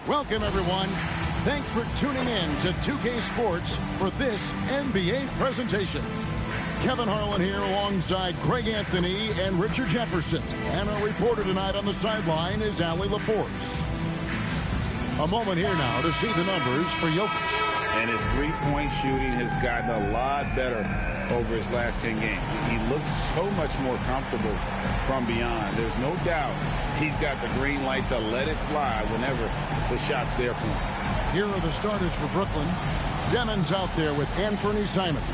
Welcome, everyone. Thanks for tuning in to 2K Sports for this NBA presentation. Kevin Harlan here alongside Craig Anthony and Richard Jefferson. And our reporter tonight on the sideline is Allie LaForce. A moment here now to see the numbers for Jokic. And his three-point shooting has gotten a lot better over his last 10 games. He looks so much more comfortable from beyond. There's no doubt he's got the green light to let it fly whenever the shot's there for him. Here are the starters for Brooklyn. Demon's out there with Anthony Simons.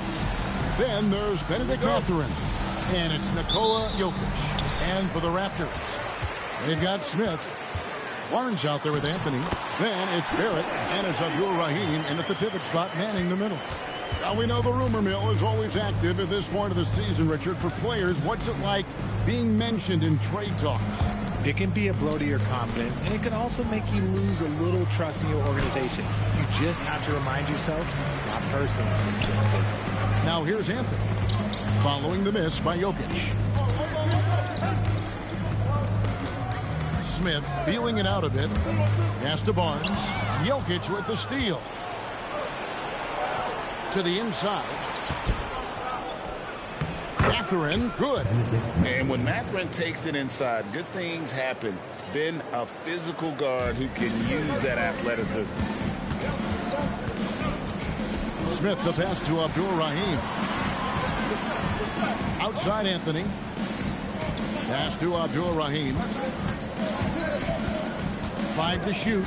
Then there's Benedict Mathurin. And it's Nikola Jokic. And for the Raptors, they've got Smith. Barnes out there with Anthony. Then it's Barrett, and it's Abdul Rahim, and at the pivot spot, manning the middle. Now we know the rumor mill is always active at this point of the season, Richard. For players, what's it like being mentioned in trade talks? It can be a blow to your confidence, and it can also make you lose a little trust in your organization. You just have to remind yourself, not personal, it's business. Now here's Anthony, following the miss by Jokic. Smith feeling it out a bit. Pass to Barnes. Jokic with the steal. To the inside. Mathurin, good. And when Mathurin takes it inside, good things happen. Been a physical guard who can use that athleticism. Smith, the pass to Abdul Rahim. Outside Anthony. Pass to Abdul Rahim. 5 to shoot.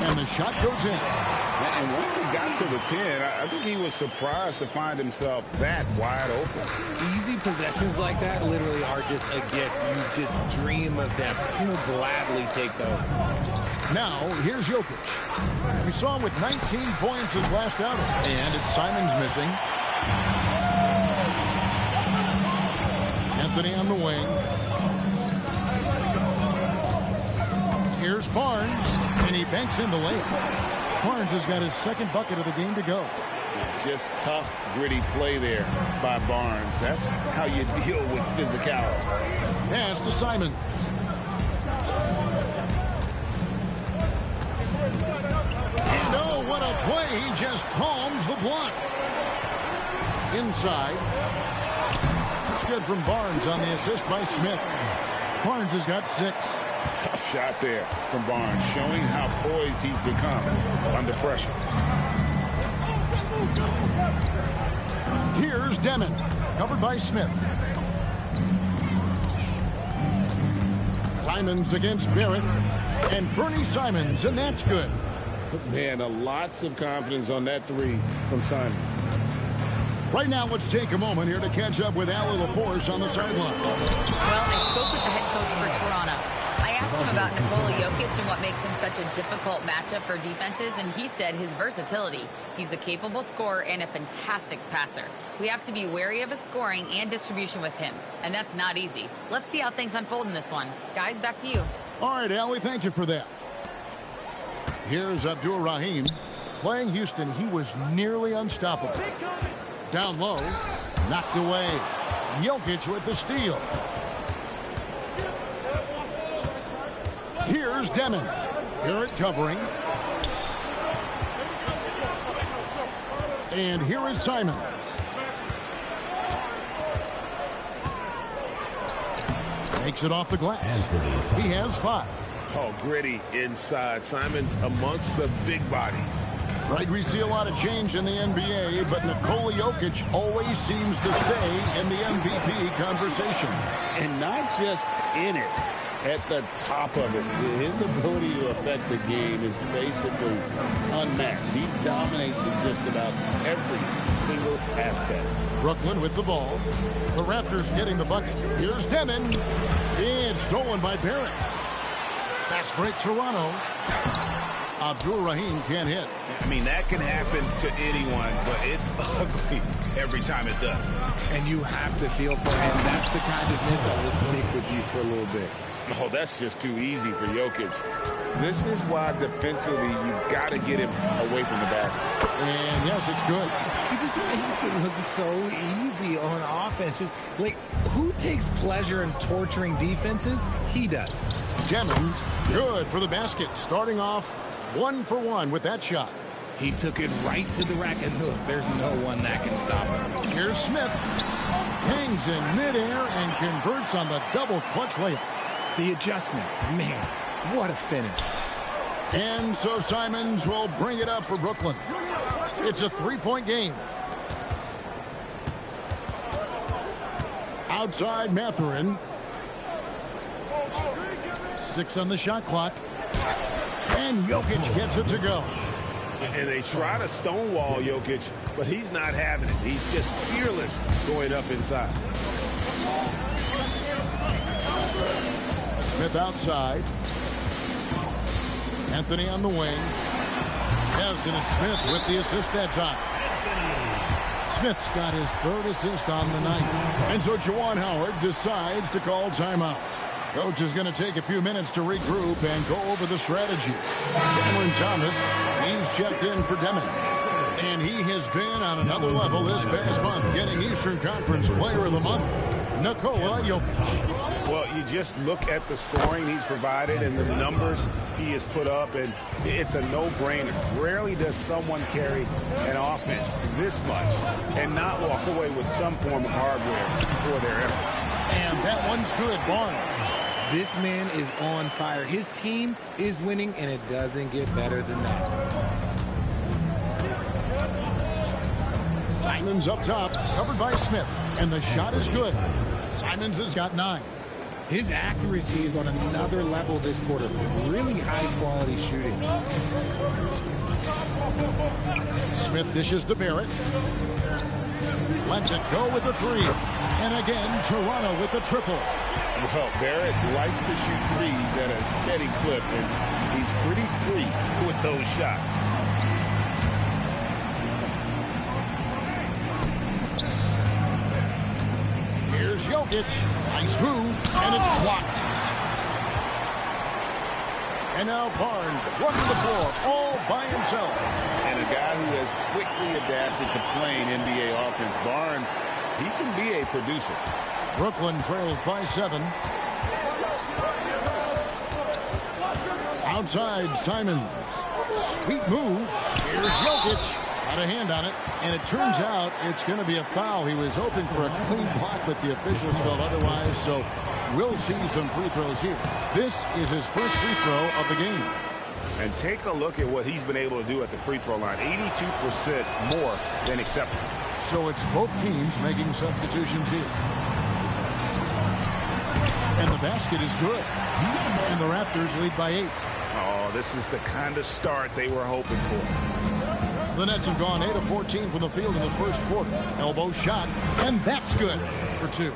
And the shot goes in. And once he got to the 10, I think he was surprised to find himself that wide open. Easy possessions like that literally are just a gift. You just dream of them. He'll gladly take those. Now, here's Jokic. We saw him with 19 points his last outing. And it's Simons missing. Anthony on the wing. Here's Barnes, and he banks in the layup. Barnes has got his second bucket of the game to go. Just tough, gritty play there by Barnes. That's how you deal with physicality. Pass to Simons. And oh, what a play. He just palms the block. Inside. That's good from Barnes on the assist by Smith. Barnes has got 6. Tough shot there from Barnes, showing how poised he's become under pressure. Here's Demon, covered by Smith. Simons against Barrett, and Bernie Simons, and that's good. Man, lots of confidence on that 3 from Simons. Right now, let's take a moment here to catch up with Allie LaForce on the sideline. Well, I spoke with the head coach for Toronto. I asked him about Nikola Jokic and what makes him such a difficult matchup for defenses, and he said his versatility. He's a capable scorer and a fantastic passer. We have to be wary of his scoring and distribution with him, and that's not easy. Let's see how things unfold in this one. Guys, back to you. All right, Allie, thank you for that. Here's Abdul Rahim. Playing Houston, he was nearly unstoppable. Down low, knocked away. Jokic with the steal. Here's Demon. Barrett covering. And here is Simons. Takes it off the glass. He has 5. Oh, gritty inside. Simons amongst the big bodies. Right, we see a lot of change in the NBA, but Nikola Jokic always seems to stay in the MVP conversation. And not just in it, at the top of it. His ability to affect the game is basically unmatched. He dominates in just about every single aspect. Brooklyn with the ball. The Raptors getting the bucket. Here's Demon. It's stolen by Barrett. Fast break Toronto. Abdul Rahim can't hit. I mean, that can happen to anyone, but it's ugly every time it does. And you have to feel for him. That's the kind of miss that will stick with you for a little bit. Oh, that's just too easy for Jokic. This is why defensively you've got to get him away from the basket. And yes, it's good. He just makes it look so easy on offense. Like, who takes pleasure in torturing defenses? He does. Demon Good for the basket. Starting off 1 for 1 with that shot. He took it right to the rack, and look, there's no one that can stop him. Here's Smith. Hangs in midair and converts on the double clutch layup. The adjustment, man, what a finish. And so Simons will bring it up for Brooklyn. It's a 3-point game. Outside Mathurin. 6 on the shot clock. And Jokic gets it to go. And they try to stonewall Jokic, but he's not having it. He's just fearless going up inside. Smith outside. Anthony on the wing. Yes, and it's Smith with the assist that time. Smith's got his 3rd assist on the night. And so Juwan Howard decides to call timeout. Coach is going to take a few minutes to regroup and go over the strategy. Cameron Thomas, he's checked in for Demon. And he has been on another level this past month, getting Eastern Conference Player of the Month, Nikola Jokic. Well, you just look at the scoring he's provided and the numbers he has put up, and it's a no-brainer. Rarely does someone carry an offense this much and not walk away with some form of hardware for their effort. And that one's good, Barnes. This man is on fire. His team is winning, and it doesn't get better than that. Simons up top, covered by Smith, and the shot is good. Simons has got 9. His accuracy is on another level this quarter. Really high-quality shooting. Smith dishes to Barrett. Lets it go with the 3. And again, Toronto with the triple. Well, Barrett likes to shoot threes at a steady clip, and he's pretty free with those shots. Here's Jokic. Nice move, and it's blocked. And now Barnes running the floor all by himself. And a guy who has quickly adapted to playing NBA offense, Barnes, he can be a producer. Brooklyn trails by 7. Outside Simons. Sweet move. Here's Jokic. Got a hand on it. And it turns out it's going to be a foul. He was hoping for a clean block, but the officials felt otherwise. So we'll see some free throws here. This is his first free throw of the game. And take a look at what he's been able to do at the free throw line. 82% more than acceptable. So it's both teams making substitutions here. And the basket is good. And the Raptors lead by 8. Oh, this is the kind of start they were hoping for. The Nets have gone 8 of 14 from the field in the first quarter. Elbow shot, and that's good for 2.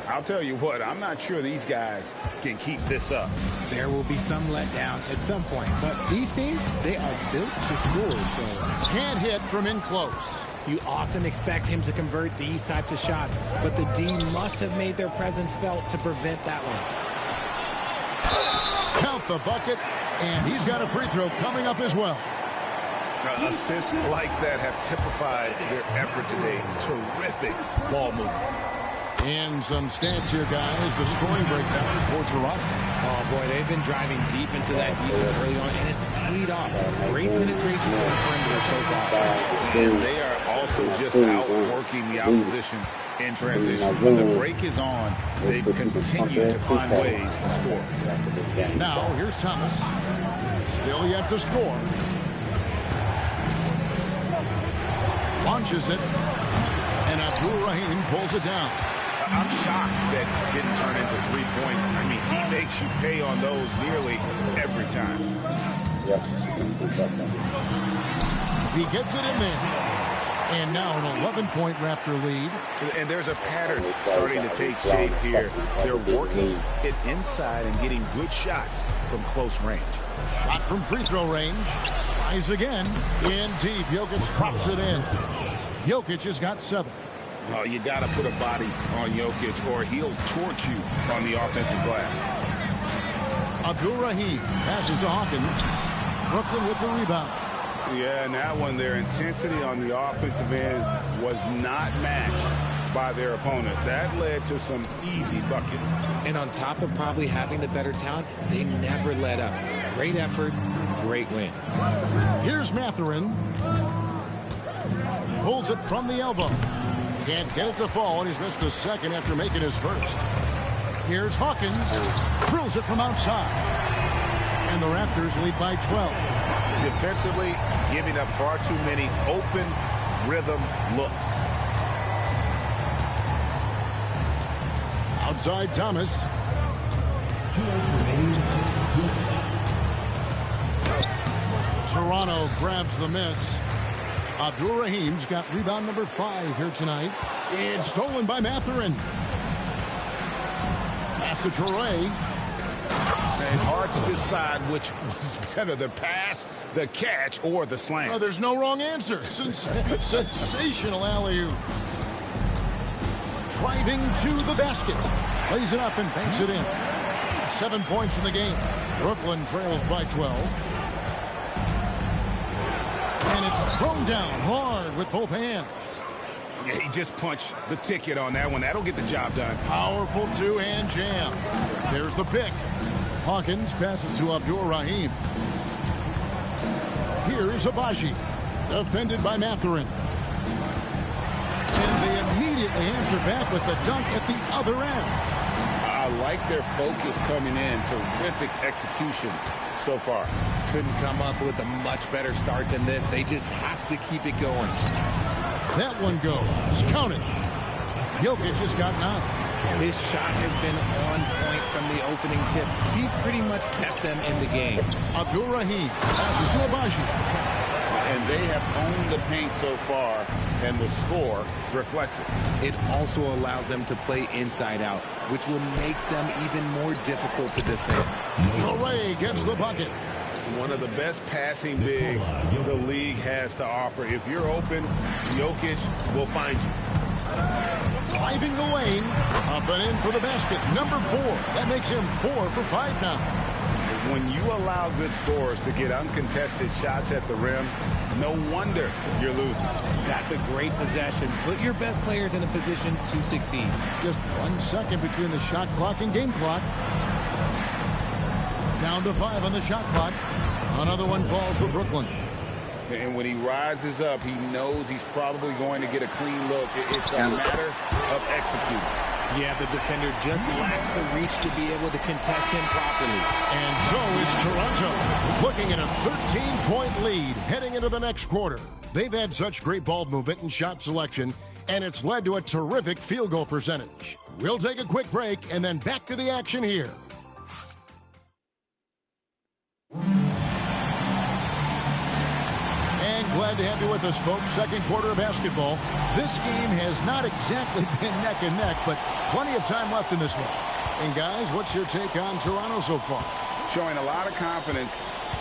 I'll tell you what, I'm not sure these guys can keep this up. There will be some letdown at some point, but these teams, they are built to score. So can't hit from in close. You often expect him to convert these types of shots, but the D must have made their presence felt to prevent that one. Count the bucket, and he's got a free throw coming up as well. Now, assists like that have typified their effort today. Terrific ball movement. And some stats here, guys. The scoring breakdown for Toronto. Oh, boy, they've been driving deep into that defense early on, and it's paid off. Great penetration from the perimeter so far. And they are also just outworking the opposition in transition. When the break is on, they've continued to find ways to score. Now, here's Thomas. Still yet to score. Launches it. And Abdul-Rahim pulls it down. I'm shocked that didn't turn into 3 points. I mean, he makes you pay on those nearly every time. He gets it in there. And now an 11-point Raptor lead. And there's a pattern starting to take shape here. They're working it inside and getting good shots from close range. Shot from free throw range. Tries again. In deep. Jokic drops it in. Jokic has got 7. Oh, you got to put a body on Jokic or he'll torch you on the offensive glass. Abdul-Rahim passes to Hawkins. Brooklyn with the rebound. Yeah, and that one, their intensity on the offensive end was not matched by their opponent. That led to some easy buckets. And on top of probably having the better talent, they never let up. Great effort, great win. Here's Mathurin. Pulls it from the elbow. Can't get it to fall, and he's missed the second after making his first. Here's Hawkins. Drills it from outside. And the Raptors lead by 12. Defensively, giving up far too many open rhythm looks. Outside Thomas. Toronto grabs the miss. Abdur-Rahim's got rebound number 5 here tonight. It's stolen by Mathurin. Pass to Traore. And hard to decide which was better, the pass, the catch, or the slam. Oh, there's no wrong answer. Sensational alley-oop. Driving to the basket. Lays it up and banks it in. 7 points in the game. Brooklyn trails by 12. And it's thrown down hard with both hands. Yeah, he just punched the ticket on that one. That'll get the job done. Powerful two-hand jam. There's the pick. Hawkins passes to Abdur-Rahim. Here's Abaji. Defended by Mathurin. And they immediately answer back with the dunk at the other end. I like their focus coming in. Terrific execution so far. Couldn't come up with a much better start than this. They just have to keep it going. That one goes. Count it. Jokic just got 9. His shot has been on point from the opening tip. He's pretty much kept them in the game. Abdur-Rahim passes to Abaji. And they have owned the paint so far, and the score reflects it. It also allows them to play inside out, which will make them even more difficult to defend. Traore gets the bucket. One of the best passing bigs the league has to offer. If you're open, Jokic will find you. Driving the lane, up and in for the basket. Number 4. That makes him 4 for 5 now. When you allow good scorers to get uncontested shots at the rim, no wonder you're losing. That's a great possession. Put your best players in a position to succeed. Just 1 second between the shot clock and game clock. Down to 5 on the shot clock. Another one falls for Brooklyn. And when he rises up, he knows he's probably going to get a clean look. It's a matter of executing. Yeah, the defender just lacks the reach to be able to contest him properly. And so is Toronto, looking at a 13-point lead heading into the next quarter. They've had such great ball movement and shot selection, and it's led to a terrific field goal percentage. We'll take a quick break and then back to the action here. Glad to have you with us, folks. Second quarter of basketball. This game has not exactly been neck and neck, but plenty of time left in this one. And guys, what's your take on Toronto so far? Showing a lot of confidence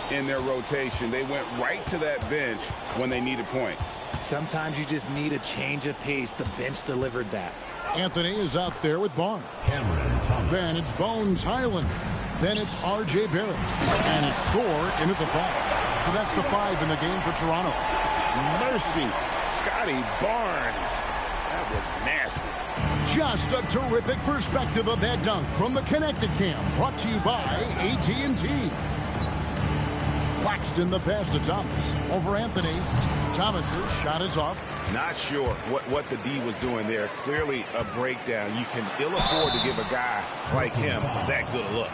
in their rotation. They went right to that bench when they needed points. Sometimes you just need a change of pace. The bench delivered that. Anthony is out there with Barnes. Then it's Bones Highland. Then it's R.J. Barrett. And it's Thor into the foul. So that's the 5 in the game for Toronto. Mercy. Scotty Barnes. That was nasty. Just a terrific perspective of that dunk from the Connected Camp. Brought to you by AT&T. Claxton the pass to Thomas. Over Anthony. Thomas's shot is off. Not sure what the D was doing there. Clearly a breakdown. You can ill afford to give a guy like him that good a look.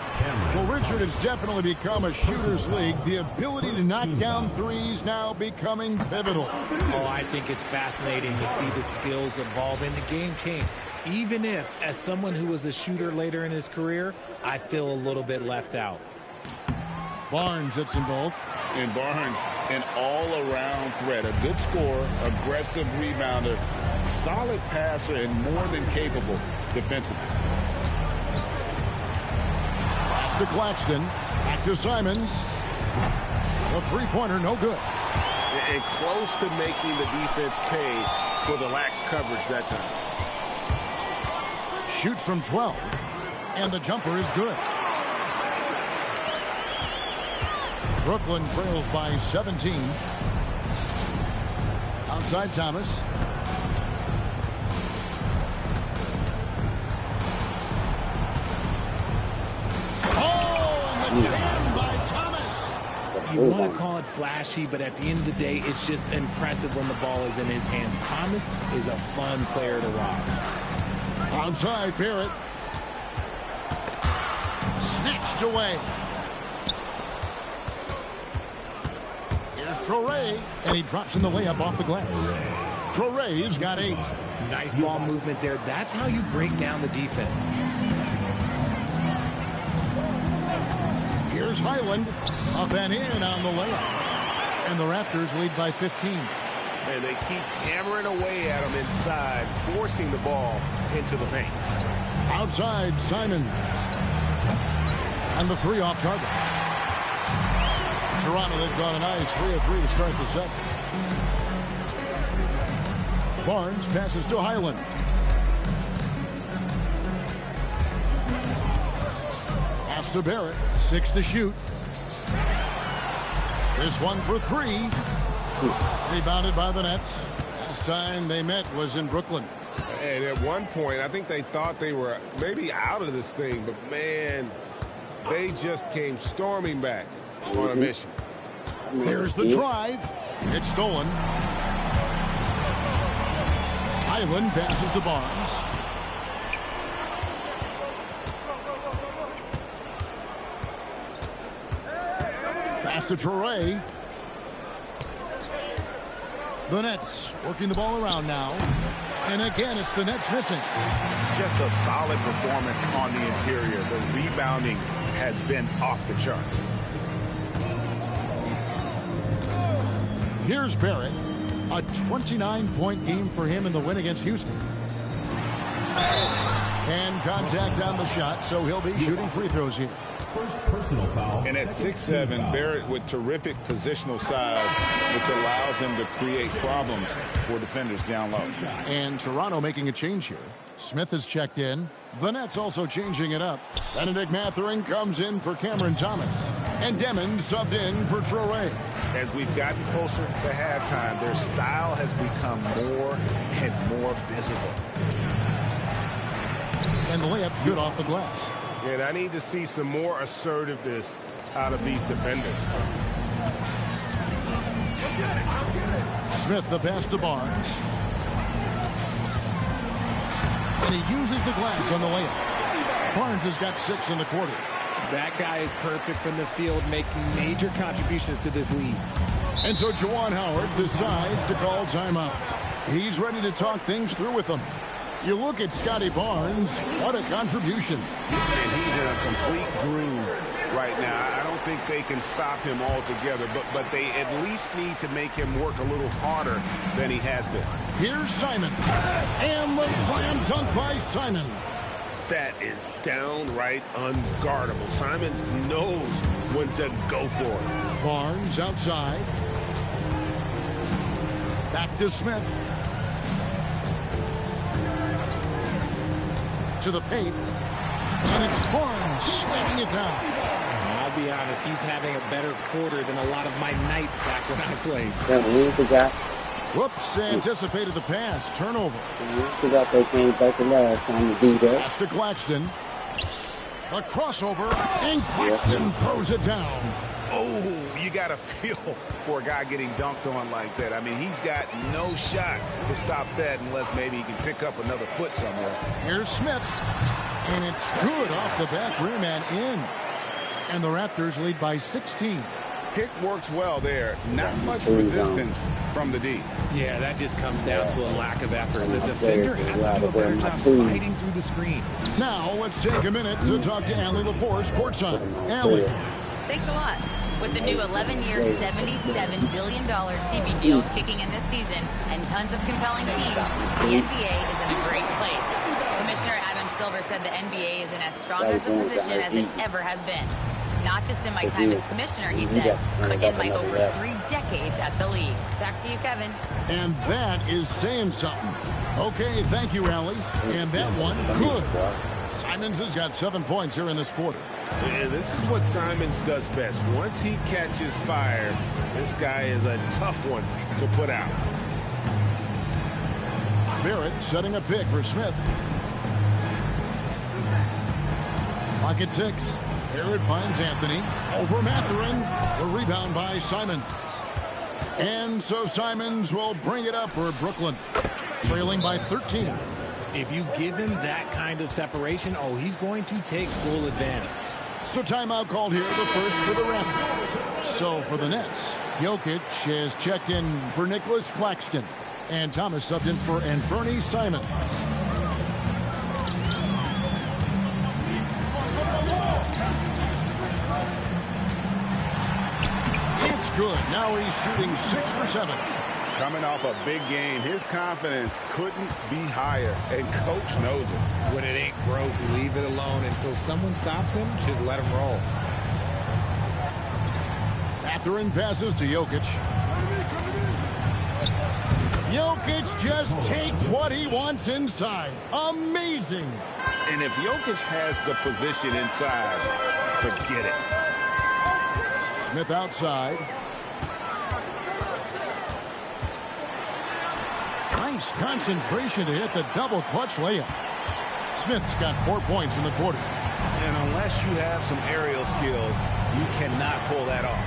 Well, Richard, it's definitely become a shooter's league. The ability to knock down threes now becoming pivotal. Oh, I think it's fascinating to see the skills evolve and the game change. Even if, as someone who was a shooter later in his career, I feel a little bit left out. Barnes hits them both. And Barnes, an all-around threat. A good scorer, aggressive rebounder, solid passer, and more than capable defensively. Pass to Claxton. Back to Simons. The three-pointer, no good. And close to making the defense pay for the lax coverage that time. Shoots from 12. And the jumper is good. Brooklyn trails by 17. Outside Thomas. jammed by Thomas. You want to call it flashy, but at the end of the day, it's just impressive when the ball is in his hands. Thomas is a fun player to watch. Outside, Barrett. Snatched away. Here's Torrey, and he drops in the layup off the glass. Torrey's got 8. Nice ball movement there. That's how you break down the defense. Here's Highland, up and in on the layup. And the Raptors lead by 15. And they keep hammering away at him inside, forcing the ball into the paint. Outside, Simon. And the 3 off target. Toronto, they've got a nice 3 of 3 to start the set. Barnes passes to Highland. Pass to Barrett. 6 to shoot. This one for 3. Rebounded by the Nets. Last time they met was in Brooklyn. And at one point, I think they thought they were maybe out of this thing, but man, they just came storming back on a mission. There's the drive. It's stolen. Highland passes to Barnes. Pass to Torrey. The Nets working the ball around now. And again, it's the Nets missing. Just a solid performance on the interior. The rebounding has been off the chart. Here's Barrett. A 29-point game for him in the win against Houston. And contact on the shot, so he'll be shooting free throws here. First personal foul. And at 6'7", Barrett with terrific positional size, which allows him to create problems for defenders down low. And Toronto making a change here. Smith has checked in. The Nets also changing it up. Benedict Mathurin comes in for Cameron Thomas. And Demon subbed in for Torrey. As we've gotten closer to halftime, their style has become more and more physical. And the layup's good off the glass. And I need to see some more assertiveness out of these defenders. Smith the pass to Barnes. And he uses the glass on the layup. Barnes has got 6 in the quarter. That guy is perfect from the field, making major contributions to this lead. And so Juwan Howard decides to call timeout. He's ready to talk things through with them. You look at Scotty Barnes, what a contribution. And he's in a complete groove right now. I don't think they can stop him altogether, but they at least need to make him work a little harder than he has been. Here's Simon. And the slam dunk by Simon. That is downright unguardable. Simon knows when to go for it. Barnes outside. Back to Smith. To the paint. And it's Barnes slamming it down. I'll be honest, he's having a better quarter than a lot of my nights back when I played. Whoops, anticipated the pass. Turnover. That's to Claxton. A crossover, and Claxton throws it down. Oh, you got to feel for a guy getting dunked on like that. I mean, he's got no shot to stop that unless maybe he can pick up another foot somewhere. Here's Smith. And it's good off the back rim and in. And the Raptors lead by 16. Pick works well there. Not much resistance from the D. Yeah, that just comes down to a lack of effort. The defender has to do a better job fighting through the screen. Now, let's take a minute to talk to Allie LaForce, courtside. Allie. Thanks a lot. With the new 11-year, $77 billion TV deal kicking in this season and tons of compelling teams, the NBA is in a great place. Commissioner Adam Silver said the NBA is in as strong as a position as it ever has been. Not just in my time as commissioner, he said, but in my over 3 decades at the league. Back to you, Kevin. And that is saying something. Okay, thank you, Allie. And that one, good. Simons has got 7 points here in this quarter. And this is what Simons does best. Once he catches fire, this guy is a tough one to put out. Barrett setting a pick for Smith. Clock at 6. Here it finds Anthony. Over Mathurin. The rebound by Simons. And so Simons will bring it up for Brooklyn. Trailing by 13. If you give him that kind of separation, oh, he's going to take full advantage. So timeout called here, the first for the Raptors. So for the Nets, Jokic has checked in for Nicholas Claxton. And Thomas subbed in for Anthony Simons. It's good. Now he's shooting 6 for 7. Coming off a big game, his confidence couldn't be higher, and coach knows it. When it ain't broke, leave it alone until someone stops him. Just let him roll. Mathurin passes to Jokic. Jokic just takes what he wants inside. Amazing. And if Jokic has the position inside, forget it. Smith outside. Nice concentration to hit the double clutch layup. Smith's got 4 points in the quarter. And unless you have some aerial skills, you cannot pull that off.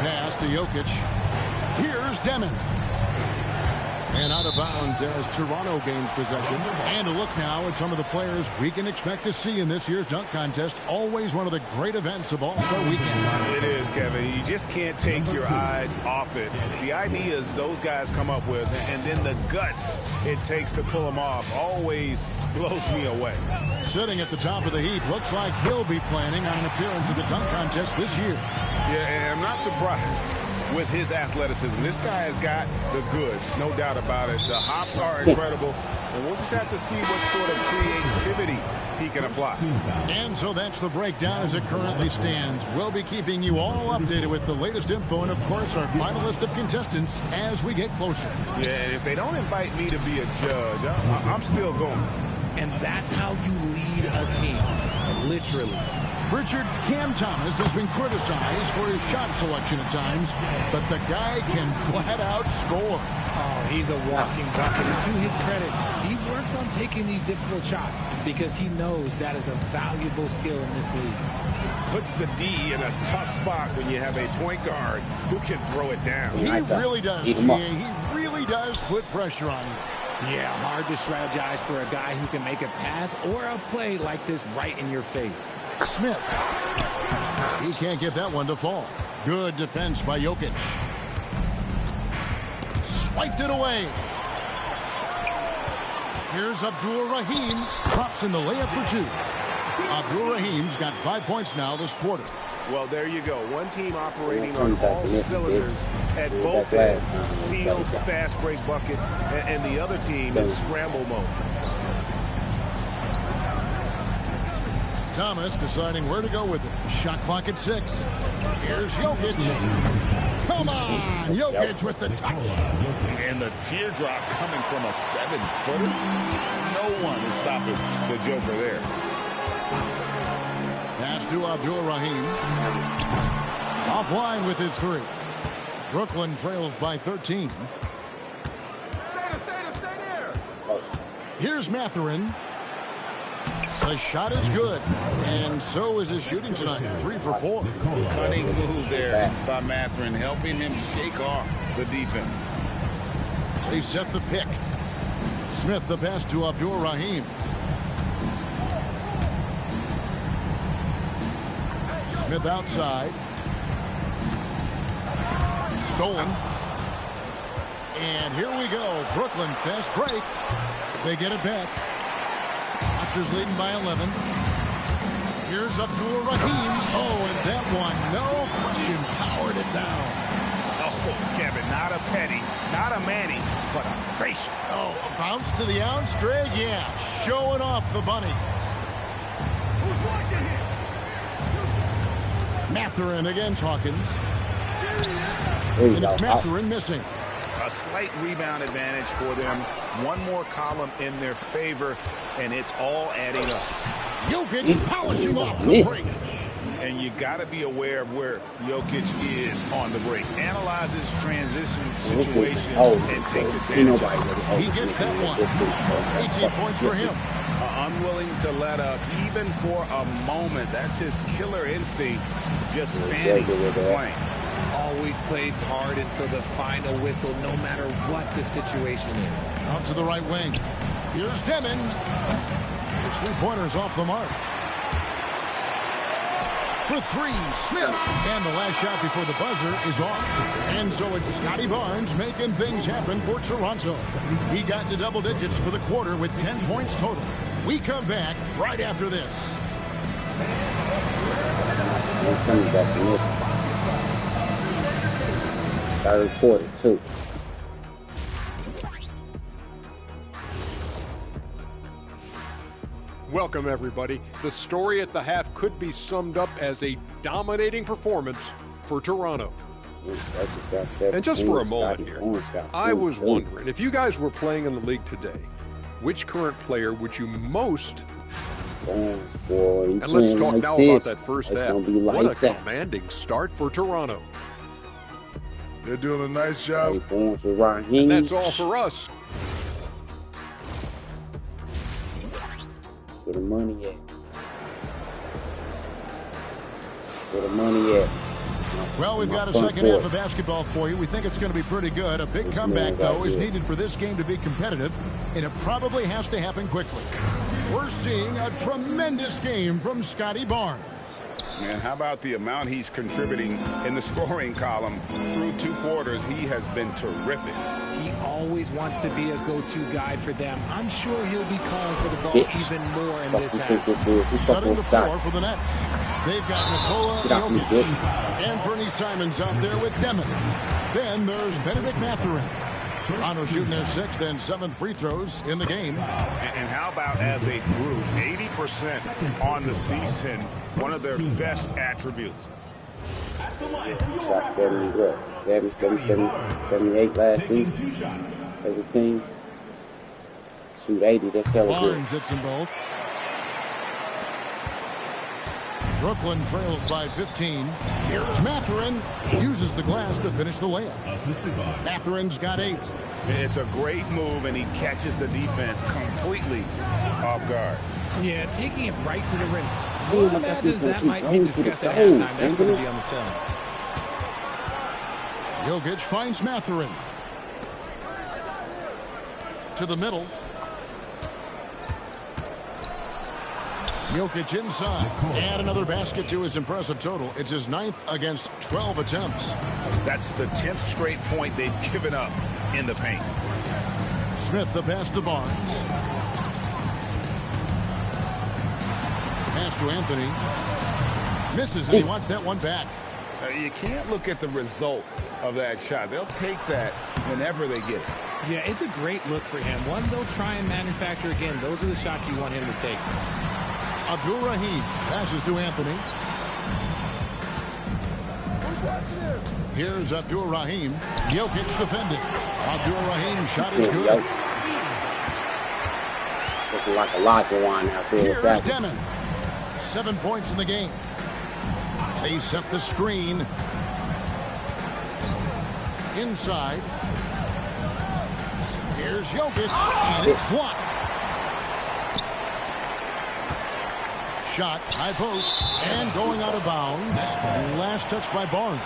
Pass to Jokic. Here's Demon. And out of bounds as Toronto gains possession. And a look now at some of the players we can expect to see in this year's dunk contest. Always one of the great events of All-Star Weekend. It is, Kevin. You just can't take your eyes off it. The ideas those guys come up with, and then the guts it takes to pull them off, always blows me away. Sitting at the top of the heap, looks like he'll be planning on an appearance at the dunk contest this year. Yeah, and I'm not surprised with his athleticism. This guy has got the goods, no doubt about it. The hops are incredible, and we'll just have to see what sort of creativity he can apply. And so that's the breakdown as it currently stands. We'll be keeping you all updated with the latest info and, of course, our final list of contestants as we get closer. Yeah, and if they don't invite me to be a judge, I'm still going. And that's how you lead a team, literally. Richard, Cam Thomas has been criticized for his shot selection at times, but the guy can flat out score. Oh, he's a walking bucket. And to his credit, he works on taking these difficult shots because he knows that is a valuable skill in this league. Puts the D in a tough spot when you have a point guard who can throw it down. He really does. He really does put pressure on you. Yeah, hard to strategize for a guy who can make a pass or a play like this right in your face. Smith. He can't get that one to fall. Good defense by Jokic. Swiped it away. Here's Abdul-Rahim. Drops in the layup for 2. Abdul-Rahim's got 5 points now this quarter. Well, there you go. One team operating on all cylinders at both ends. Steals, fast break buckets, and the other team in scramble mode. Thomas deciding where to go with it. Shot clock at 6. Here's Jokic. Come on! Jokic with the touch. And the teardrop coming from a 7-footer. No one is stopping the Joker there. Pass to Abdul-Rahim. Offline with his 3. Brooklyn trails by 13. Stay there. Here's Mathurin. The shot is good, and so is his shooting tonight. 3 for 4. Cunning move there by Mathurin, helping him shake off the defense. They set the pick. Smith the pass to Abdul-Rahim. Smith outside. Stolen. And here we go. Brooklyn fast break. They get it back. Raptors leading by 11. Here's Abdul-Rahim. Oh, and that one, no question, powered it down. Oh, Kevin, not a penny, not a Manny, but a facial. Oh, a bounce to the ounce, Greg? Yeah, showing off the bunny. Mathurin against Hawkins. And it's Mathurin missing. A slight rebound advantage for them. One more column in their favor, and it's all adding up. Jokic polishing off the break. And you got to be aware of where Jokic is on the break. Analyzes transition situations and takes advantage of it. He gets that one. 18 points for him. Unwilling to let up even for a moment. That's his killer instinct, just fanning playing. Always plays hard until the final whistle, no matter what the situation is. Out to the right wing. Here's Demon. His three-pointers off the mark. For three, Smith. And the last shot before the buzzer is off. And so it's Scotty Barnes making things happen for Toronto. He got to double digits for the quarter with 10 points total. We come back right after this. We're coming back from this one. Third quarter, too. Welcome, everybody. The story at the half could be summed up as a dominating performance for Toronto. And just for a moment here, I was wondering, if you guys were playing in the league today, which current player would you most... And let's talk now about that first half. What a commanding start for Toronto. They're doing a nice job. And that's all for us. Where the money at? Where the money at? Well, we've got a second half of basketball for you. We think it's going to be pretty good. A big comeback, though, is needed for this game to be competitive, and it probably has to happen quickly. We're seeing a tremendous game from Scotty Barnes. And how about the amount he's contributing in the scoring column through 2 quarters? He has been terrific. He always wants to be a go-to guy for them. I'm sure he'll be calling for the ball even more in this half. Setting the floor for the Nets. They've got Nikola Jokic. Anthony Simons out there with Demon. Then there's Benedict Mathurin. Toronto shooting their 6th and 7th free throws in the game. And how about as a group, 80% on the season, one of their best attributes. Shot 78 last season. As a team. Shoot 80, that's hella good. Barnes hits them both. Brooklyn trails by 15. Here's Mathurin. Uses the glass to finish the layup. Mathurin's got 8. It's a great move, and he catches the defense completely off guard. Yeah, taking it right to the rim. Who imagines that might be discussed at halftime? That's going to be on the film. Jokic finds Mathurin. To the middle. Jokic inside. And another basket to his impressive total. It's his 9th against 12 attempts. That's the 10th straight point they've given up in the paint. Smith the pass to Barnes. Pass to Anthony. Misses, and he wants that one back. You can't look at the result of that shot. They'll take that whenever they get it. Yeah, it's a great look for him. One they'll try and manufacture again. Those are the shots you want him to take. Abdul-Rahim passes to Anthony. Here's Abdul-Rahim. Jokic defended. Abdul-Rahim's shot is good. Looking like a larger one out there. Here's Demon. 7 points in the game. They set the screen. Inside. Here's Jokic. And it's blocked. Shot, high post, and going out of bounds. Last touch by Barnes.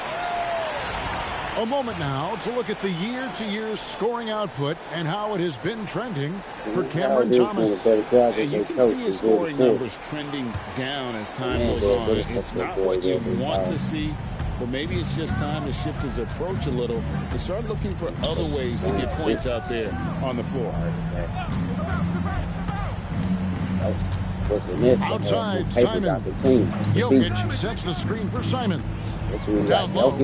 A moment now to look at the year-to-year scoring output and how it has been trending for Cameron Thomas. You can see his scoring numbers trending down as time goes on. It's not what you want to see, but maybe it's just time to shift his approach a little and start looking for other ways to get points out there on the floor. Outside, Simon. Jokic sets the screen for Simon. Down low.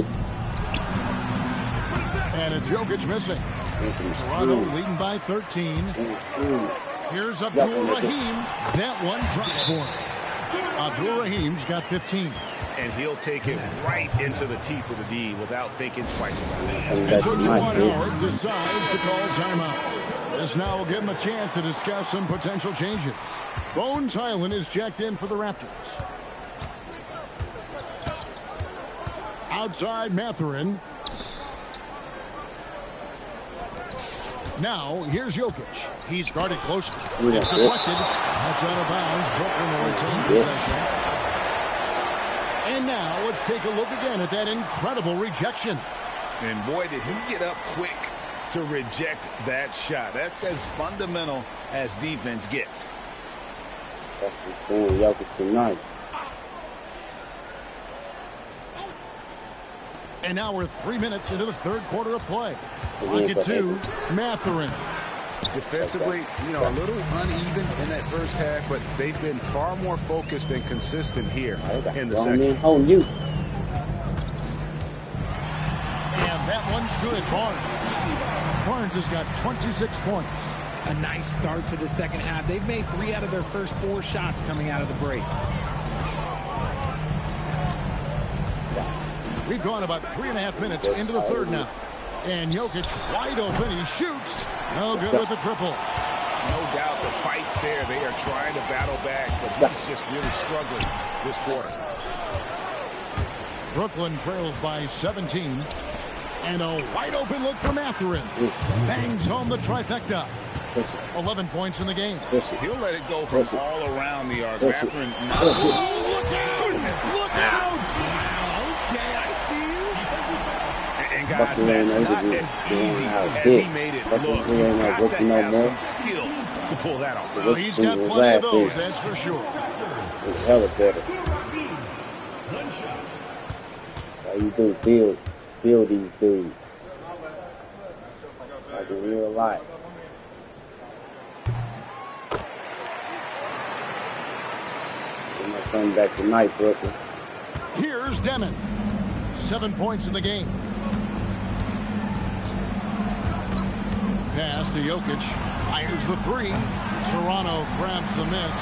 And it's Jokic missing. Toronto leading by 13. Here's Abdul-Rahim. That one drops for him. Abdul-Rahim's got 15. And he'll take it right into the teeth of the D without thinking twice about it. And so Juwan Howard decides to call timeout. This now will give him a chance to discuss some potential changes. Bones Hyland is checked in for the Raptors. Outside Mathurin. Now, here's Jokic. He's guarded closely. It's deflected. That's out of bounds. Brooklyn will retain possession. And now, let's take a look again at that incredible rejection. And boy, did he get up quick to reject that shot. That's as fundamental as defense gets. That's what Jokic tonight. And now we're 3 minutes into the third quarter of play. Look at 2, Mathurin. Defensively, a little uneven in that first half, but they've been far more focused and consistent here in the second. And that one's good. Barnes has got 26 points. A nice start to the second half. They've made 3 out of their first 4 shots coming out of the break. We've gone about 3.5 minutes into the third now. And Jokic wide open. He shoots. No good with the triple. No doubt the fight's there. They are trying to battle back, but he's just really struggling this quarter. Brooklyn trails by 17. And a wide open look for Mathurin. Bangs home the trifecta. 11 points in the game. He'll let it go from all around the arc. Mathurin. Look out! Look out! Okay, I see you. And guys, that's not as easy as he made it look. You've got to have some skill to pull that off. Well, he's got plenty of those, that's for sure. It's hella better. How you do build these dudes like in real life. I'm not coming back tonight, Brooklyn. Here's Demon. 7 points in the game. Pass to Jokic. Fires the 3. Toronto grabs the miss.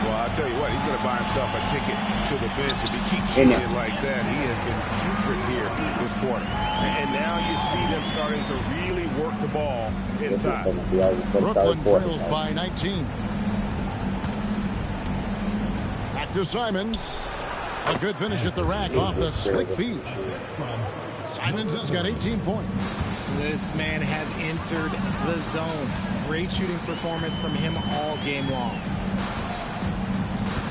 Well, I'll tell you what, he's going to buy himself a ticket to the bench. If he keeps shooting it like that, he has been putrid here this quarter. And now you see them starting to really work the ball inside. Brooklyn trails by 19. Back to Simons. A good finish at the rack off the slick feed. Simons has got 18 points. This man has entered the zone. Great shooting performance from him all game long.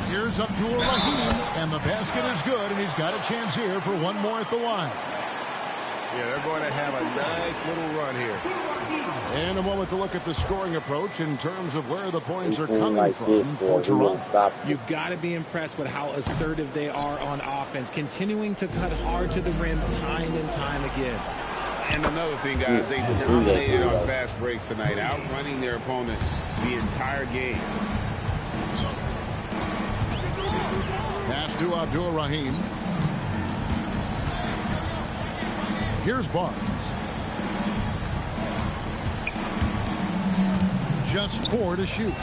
Here's Abdul-Rahim, and the basket is good, and he's got a chance here for one more at the line. Yeah, they're going to have a nice little run here. And a moment to look at the scoring approach in terms of where the points are coming from for Toronto. You've got to be impressed with how assertive they are on offense, continuing to cut hard to the rim time and time again. And another thing, guys, they dominated on fast breaks tonight, outrunning their opponent the entire game. Pass to Abdul-Rahim. Here's Barnes. Just 4 to shoot.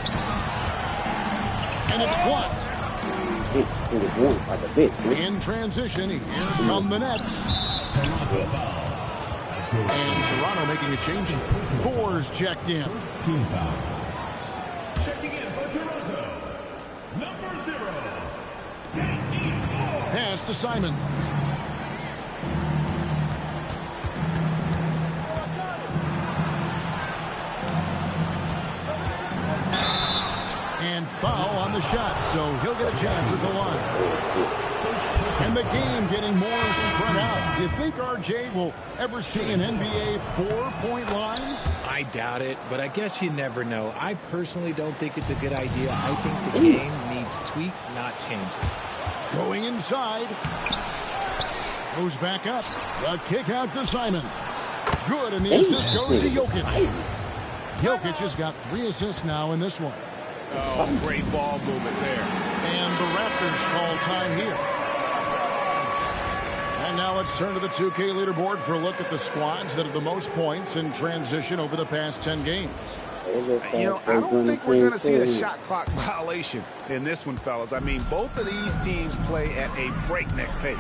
And it's blocked. In transition, here come the Nets. And Toronto making a change. 4's checked in. Team foul. Checking in for Toronto. Number 0. Pass to Simons. And foul on the shot, so he'll get a chance at the line. And the game getting more spread out. Do you think RJ will ever see an NBA 4-point line? I doubt it, but I guess you never know. I personally don't think it's a good idea. I think the game needs tweaks, not changes. Going inside. Goes back up. A kick out to Simons. Good, and the assist goes to Jokic. Jokic has got 3 assists now in this one. Oh, great ball movement there. And the Raptors call time here. And now let's turn to the 2K leaderboard for a look at the squads that have the most points in transition over the past 10 games. I don't think we're going to see a shot clock violation in this one, fellas. I mean, both of these teams play at a breakneck pace.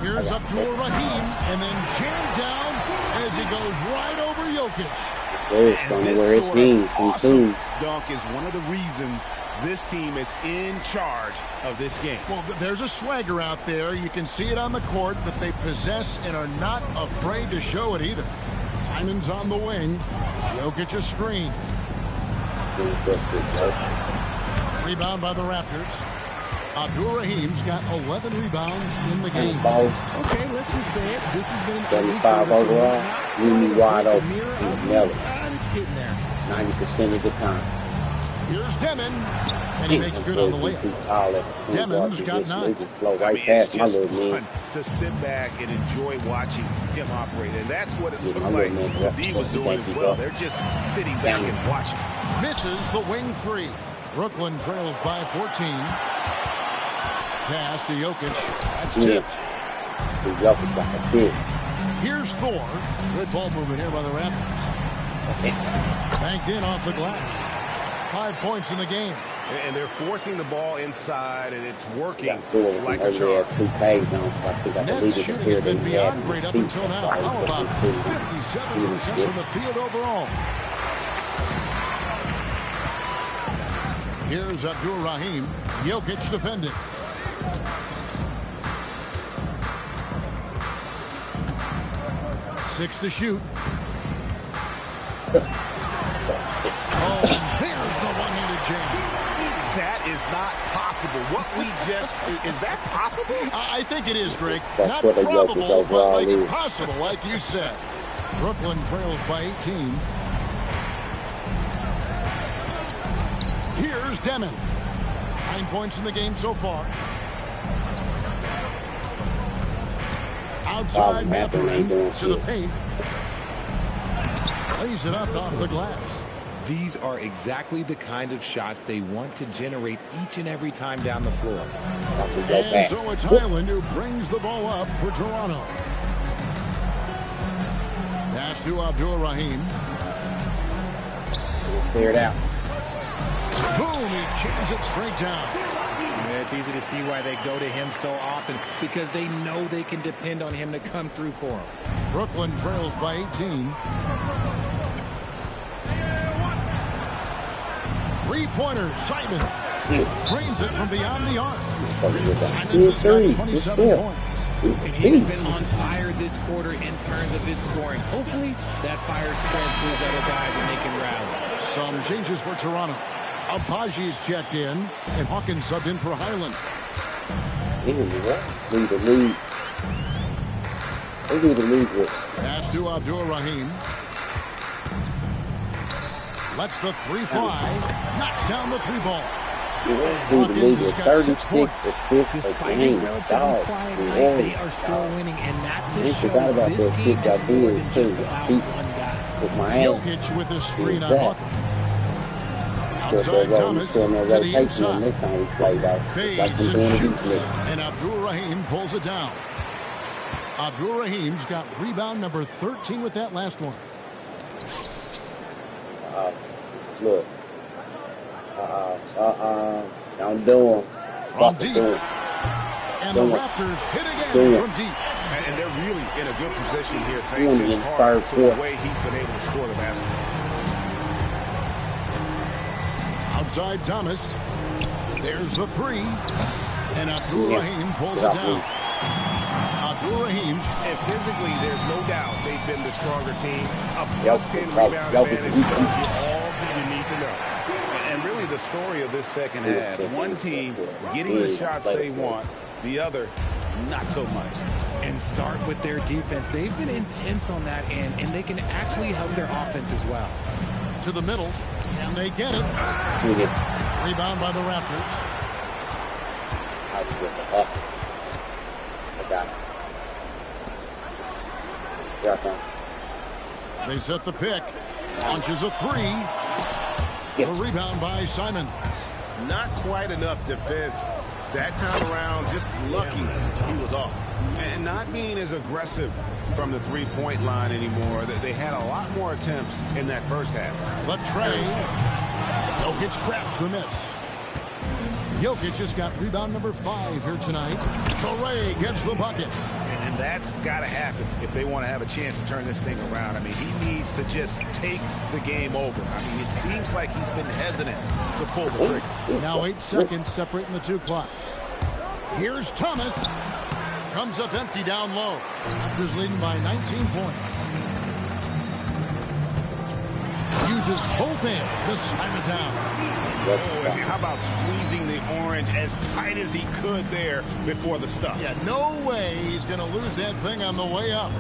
Here's Abdul-Rahim, and then jammed down as he goes right over Jokic. And this sort of awesome dunk is one of the reasons this team is in charge of this game. Well, there's a swagger out there. You can see it on the court that they possess and are not afraid to show it either. Simon's on the wing. Jokic a screen. Rebound by the Raptors. Abdul-Rahim's got 11 rebounds in the game. Okay, let's just say it. This has been 75 overall. Leave me wide open. It's getting there. 90% of the time. Here's Demon, and he makes good on the layup. Demon's got 9. It's just fun to sit back and enjoy watching him operate, and that's what it looked like what D was doing as well. They're just sitting back and watching. Misses the wing 3. Brooklyn trails by 14. Pass to Jokic. That's tipped. Here's Thor. Good ball movement here by the Raptors. Banked in off the glass. 5 points in the game. And they're forcing the ball inside, and it's working like a charm. Nets shooting has been beyond great up until now. How about 57% from the field overall? Here's Abdul-Rahim. Jokic defending. Six to shoot. Oh, there's the one-handed jam. That is not possible. What we just... Is that possible? I think it is, Greg. Not probable, but like impossible, like you said. Brooklyn trails by 18. Here's Demon. 9 points in the game so far. Outside Mathurin to the paint. Lays it up off the glass. These are exactly the kind of shots they want to generate each and every time down the floor. And so it's Highland who brings the ball up for Toronto. Pass to Abdul-Rahim. Clear it out. Boom, he jams it straight down. Yeah, it's easy to see why they go to him so often, because they know they can depend on him to come through for them. Brooklyn trails by 18. Three-pointer, Simon. Drains it from beyond the arc. Simon's got 27 points. And he's been on fire this quarter in terms of his scoring. Hopefully, that fire spreads to his other guys and they can rally. Some changes for Toronto. Abaji's checked in, and Hawkins subbed in for Highland. Lead the lead. They do the lead with. Pass to Abdul-Rahim. Lets the 3 fly. Knocks down the 3 ball. Hawkins has got 6 points. Assists despite his relatively quiet night, they are still winning, and that just shows this team is more than just about one guy. Jokic with a screen on Hawkins. Outside Thomas to the inside. Fades and shoots, and Abdul-Rahim pulls it down. Abdul-Rahim's got rebound number 13 with that last one. Look. Don't do him. From deep. And the Raptors hit again from deep. And they're really in a good position here, thanks in part to the way he's been able to score the basketball. Outside Thomas. There's the 3. And Abdul-Rahim pulls it down. Abdul-Rahim's. And physically, there's no doubt they've been the stronger team. A +10 rebound advantage tells you all that you need to know. And really the story of this second half, one team getting the shots they want, the other not so much. And start with their defense. They've been intense on that end, and they can actually help their offense as well. To the middle, and they get it. Rebound by the Raptors. I got it. They set the pick. Launches a 3. A rebound by Simon. Not quite enough defense. That time around, just lucky he was off. And not being as aggressive from the three-point line anymore. They had a lot more attempts in that first half. But Trey, Jokic cracks the miss. Jokic just got rebound number 5 here tonight. Traore gets the bucket. And that's got to happen if they want to have a chance to turn this thing around. I mean, he needs to just take the game over. I mean, it seems like he's been hesitant to pull the trigger. Now 8 seconds separating the two clocks. Here's Thomas. Comes up empty down low. Raptors leading by 19 points. Uses both hands to slam it down. Oh, and how about squeezing the orange as tight as he could there before the stuff? Yeah, no way he's going to lose that thing on the way up.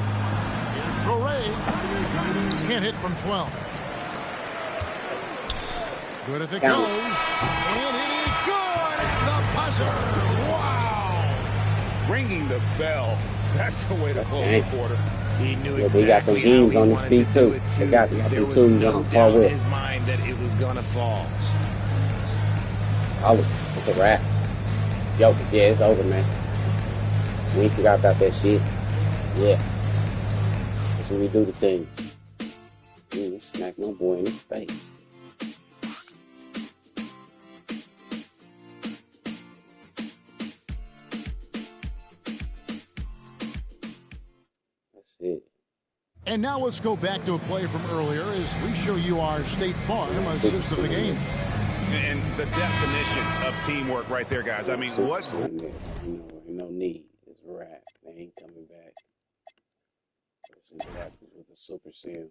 Here's Traore. Can't hit from 12. Good if it goes. And it is good at the buzzer. Wow. Ringing the bell. That's the way to close the quarter. He knew they got the beams on his feet too. They got the tools on the far in wheel. his mind that it was gonna fall. Oh, it's a wrap. Jokic, yeah, it's over, man. We forgot about that shit. Yeah. That's what we do to team. He smacked my boy in his face. That's it. And now let's go back to a play from earlier as we show you our State Farm assist of the game. And the definition of teamwork right there, guys. I mean, what? No need. It's a wrap. They ain't coming back. Let's see what happens with the Super Seal.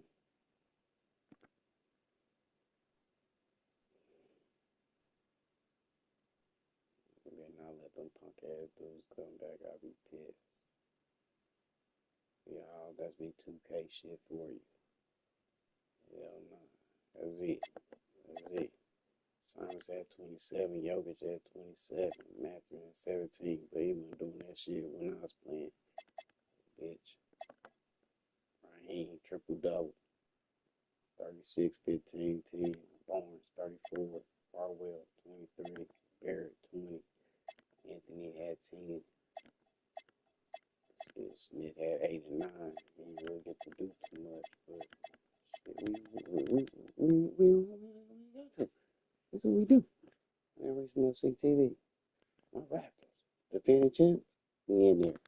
They not let them punk ass dudes come back. I'll be pissed. Y'all, that's be 2K shit for you. Hell no. That's it. That's it. Simon's at 27, Jokic at 27, Matthew at 17, but he wasn't doing that shit when I was playing. Bitch. Raheem, triple-double. 36, 15, 10. Barnes, 34. Farwell, 23. Barrett, 20. Anthony had 10. Smith had 8 and 9. He didn't really get to do too much, but we got to. That's what we do. Every small CTV. My Raptors. Defending champ. We in there.